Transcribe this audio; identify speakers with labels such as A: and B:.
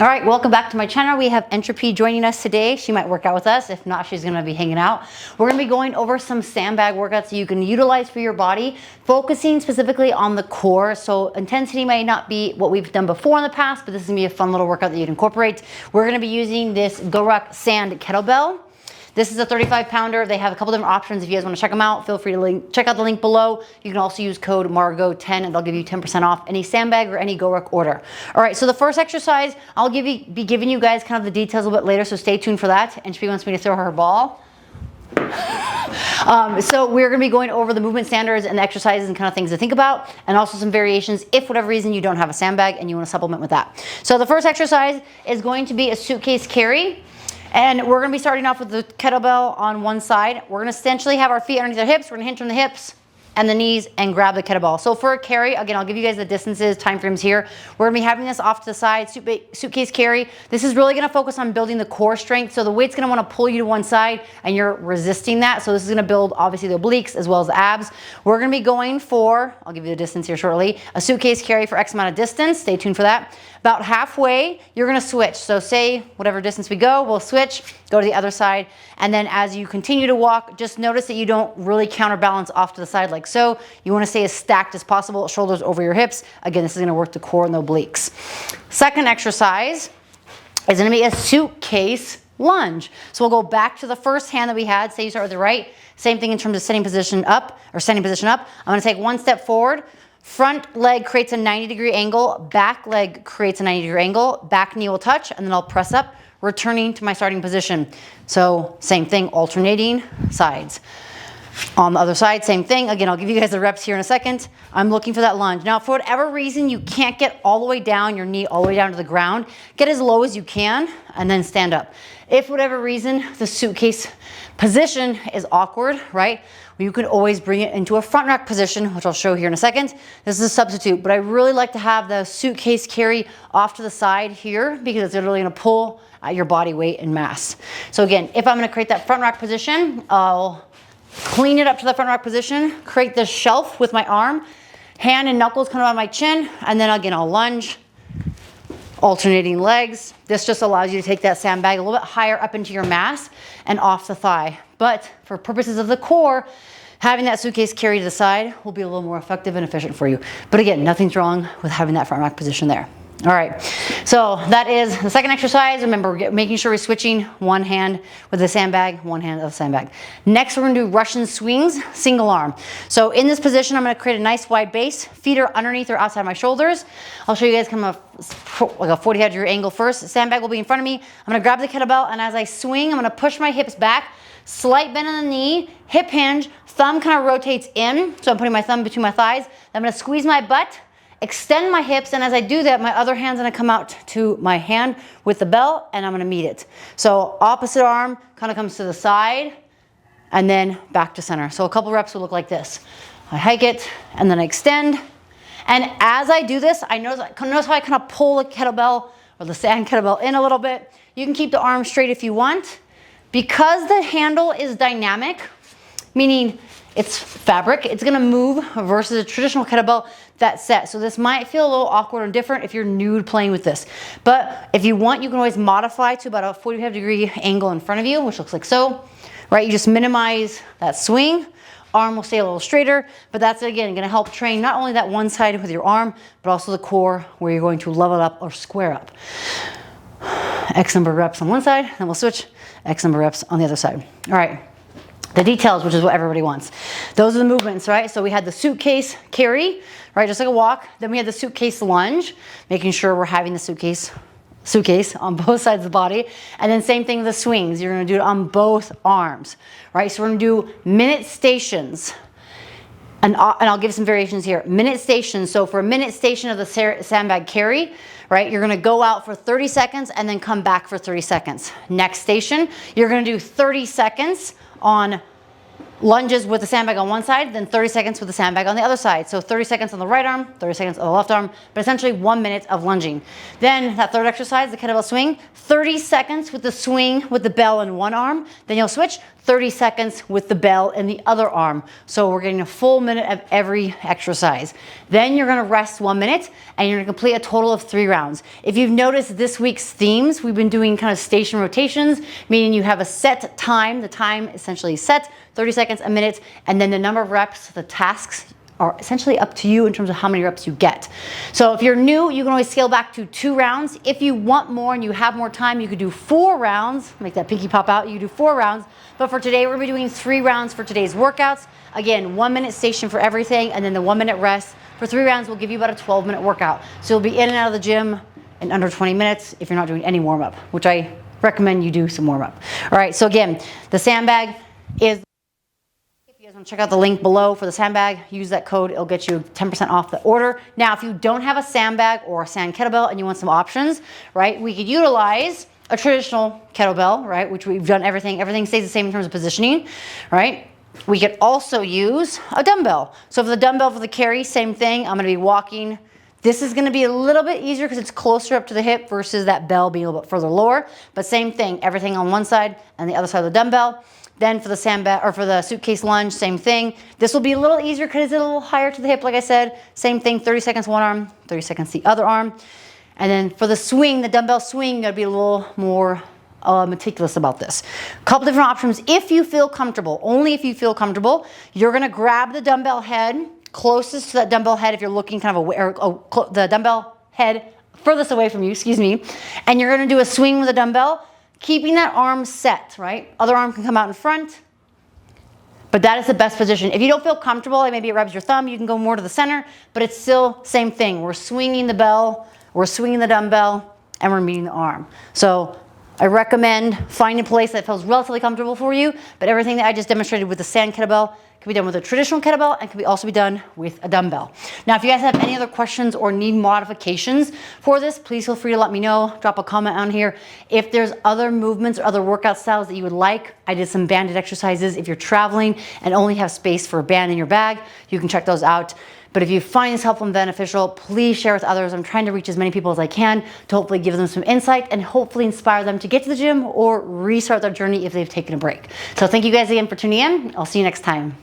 A: All right, welcome back to my channel. We have Entropy joining us today. She might work out with us. If not, she's gonna be hanging out. We're gonna be going over some sandbag workouts that you can utilize for your body, focusing specifically on the core. So intensity may not be what we've done before in the past, but this is gonna be a fun little workout that you can incorporate. We're gonna be using this GoRuck Sand Kettlebell. This is a 35 pounder. They have a couple different options. If you guys want to check them out, feel free to check out the link below. You can also use code MARGO10 and they'll give you 10% off any sandbag or any GoRuck order. All right, so the first exercise, I'll be giving you guys kind of the details a little bit later, so stay tuned for that. And she wants me to throw her ball. So we're going to be going over the movement standards and the exercises and kind of things to think about, and also some variations if for whatever reason you don't have a sandbag and you want to supplement with that. So the first exercise is going to be a suitcase carry. And we're gonna be starting off with the kettlebell on one side. We're gonna essentially have our feet underneath our hips. We're gonna hinge from the hips and the knees and grab the kettlebell. So for a carry, again, I'll give you guys the distances, time frames here. We're gonna be having this off to the side, suitcase carry. This is really gonna focus on building the core strength. So the weight's gonna wanna pull you to one side and you're resisting that. So this is gonna build obviously the obliques as well as the abs. We're gonna be going for, I'll give you the distance here shortly, a suitcase carry for X amount of distance. Stay tuned for that. About halfway, you're gonna switch. So say whatever distance we go, we'll switch, go to the other side. And then as you continue to walk, just notice that you don't really counterbalance off to the side like so. You wanna stay as stacked as possible, shoulders over your hips. Again, this is gonna work the core and the obliques. Second exercise is gonna be a suitcase lunge. So we'll go back to the first hand that we had. Say you start with the right. Same thing in terms of sitting position up or standing position up. I'm gonna take one step forward. Front leg creates a 90-degree angle, back leg creates a 90-degree angle, back knee will touch, and then I'll press up, returning to my starting position. So same thing, alternating sides. On the other side, same thing. Again, I'll give you guys the reps here in a second. I'm looking for that lunge. Now, for whatever reason, you can't get all the way down, your knee all the way down to the ground, get as low as you can, and then stand up. If for whatever reason, the suitcase position is awkward, right? You can always bring it into a front rack position, which I'll show here in a second. This is a substitute, but I really like to have the suitcase carry off to the side here because it's literally gonna pull at your body weight and mass. So again, if I'm gonna create that front rack position, I'll clean it up to the front rack position, create this shelf with my arm, hand and knuckles kind of on my chin, and then again, I'll lunge, alternating legs. This just allows you to take that sandbag a little bit higher up into your mass and off the thigh. But for purposes of the core, having that suitcase carry to the side will be a little more effective and efficient for you. But again, nothing's wrong with having that front rack position there. All right, so that is the second exercise. Remember, making sure we're switching one hand with the sandbag, one hand of the sandbag. Next, we're gonna do Russian swings, single arm. So in this position, I'm gonna create a nice wide base. Feet are underneath or outside my shoulders. I'll show you guys kind of like a 45-degree angle first. Sandbag will be in front of me. I'm gonna grab the kettlebell, and as I swing, I'm gonna push my hips back, slight bend in the knee, hip hinge, thumb kind of rotates in. So I'm putting my thumb between my thighs. I'm gonna squeeze my butt, extend my hips, and as I do that, my other hand's gonna come out to my hand with the bell, and I'm gonna meet it. So opposite arm kind of comes to the side, and then back to center. So a couple reps will look like this. I hike it, and then I extend. And as I do this, notice how I kind of pull the kettlebell, or the sand kettlebell, in a little bit. You can keep the arm straight if you want. Because the handle is dynamic, meaning it's fabric, it's gonna move versus a traditional kettlebell that's set. So this might feel a little awkward and different if you're new to playing with this. But if you want, you can always modify to about a 45-degree angle in front of you, which looks like so, right? You just minimize that swing. Arm will stay a little straighter, but that's again gonna help train not only that one side with your arm, but also the core where you're going to level up or square up. X number of reps on one side, then we'll switch X number of reps on the other side. All right. The details, which is what everybody wants. Those are the movements, right? So we had the suitcase carry, right? Just like a walk. Then we had the suitcase lunge, making sure we're having the suitcase on both sides of the body. And then same thing with the swings. You're gonna do it on both arms, right? So we're gonna do minute stations. And I'll give some variations here. Minute stations. So for a minute station of the sandbag carry, right, you're gonna go out for 30 seconds and then come back for 30 seconds. Next station, you're gonna do 30 seconds on lunges with the sandbag on one side, then 30 seconds with the sandbag on the other side. So 30 seconds on the right arm, 30 seconds on the left arm, but essentially 1 minute of lunging. Then that third exercise, the kettlebell swing, 30 seconds with the swing with the bell in one arm, then you'll switch 30 seconds with the bell in the other arm. So we're getting a full minute of every exercise. Then you're gonna rest 1 minute and you're gonna complete a total of 3 rounds. If you've noticed this week's themes, we've been doing kind of station rotations, meaning you have a set time, the time essentially set, 30 seconds, a minute, and then the number of reps, the tasks are essentially up to you in terms of how many reps you get. So if you're new, you can always scale back to 2 rounds. If you want more and you have more time, you could do 4 rounds. Make that pinky pop out. You could do 4 rounds. But for today, we're gonna be doing 3 rounds for today's workouts. Again, 1 minute station for everything, and then the 1 minute rest. For 3 rounds, we'll give you about a 12-minute workout. So you'll be in and out of the gym in under 20 minutes if you're not doing any warm-up, which I recommend you do some warm-up. All right, so again, the sandbag is, if you guys want to check out the link below for the sandbag, use that code, it'll get you 10% off the order. Now, if you don't have a sandbag or a sand kettlebell and you want some options, right, we could utilize a traditional kettlebell, right, which we've done everything stays the same in terms of positioning, right? We could also use a dumbbell. So for the dumbbell for the carry, same thing, I'm gonna be walking. This is gonna be a little bit easier because it's closer up to the hip versus that bell being a little bit further lower, but same thing, everything on one side and the other side of the dumbbell. Then for the sandbag, or for the suitcase lunge, same thing. This will be a little easier because it's a little higher to the hip, like I said. Same thing, 30 seconds one arm, 30 seconds the other arm. And then for the swing, the dumbbell swing, you gotta be a little more meticulous about this. A couple different options if you feel comfortable. Only if you feel comfortable. You're gonna grab the dumbbell head closest to that dumbbell head if you're looking kind of away, or the dumbbell head furthest away from you, excuse me. And you're gonna do a swing with the dumbbell, keeping that arm set, right? Other arm can come out in front, but that is the best position. If you don't feel comfortable, like maybe it rubs your thumb, you can go more to the center, but it's still same thing. We're swinging the bell, we're swinging the dumbbell, and we're meeting the arm. So I recommend finding a place that feels relatively comfortable for you, but everything that I just demonstrated with the sand kettlebell can be done with a traditional kettlebell and can also be done with a dumbbell. Now, if you guys have any other questions or need modifications for this, please feel free to let me know. Drop a comment on here. If there's other movements or other workout styles that you would like, I did some banded exercises. If you're traveling and only have space for a band in your bag, you can check those out. But if you find this helpful and beneficial, please share with others. I'm trying to reach as many people as I can to hopefully give them some insight and hopefully inspire them to get to the gym or restart their journey if they've taken a break. So thank you guys again for tuning in. I'll see you next time.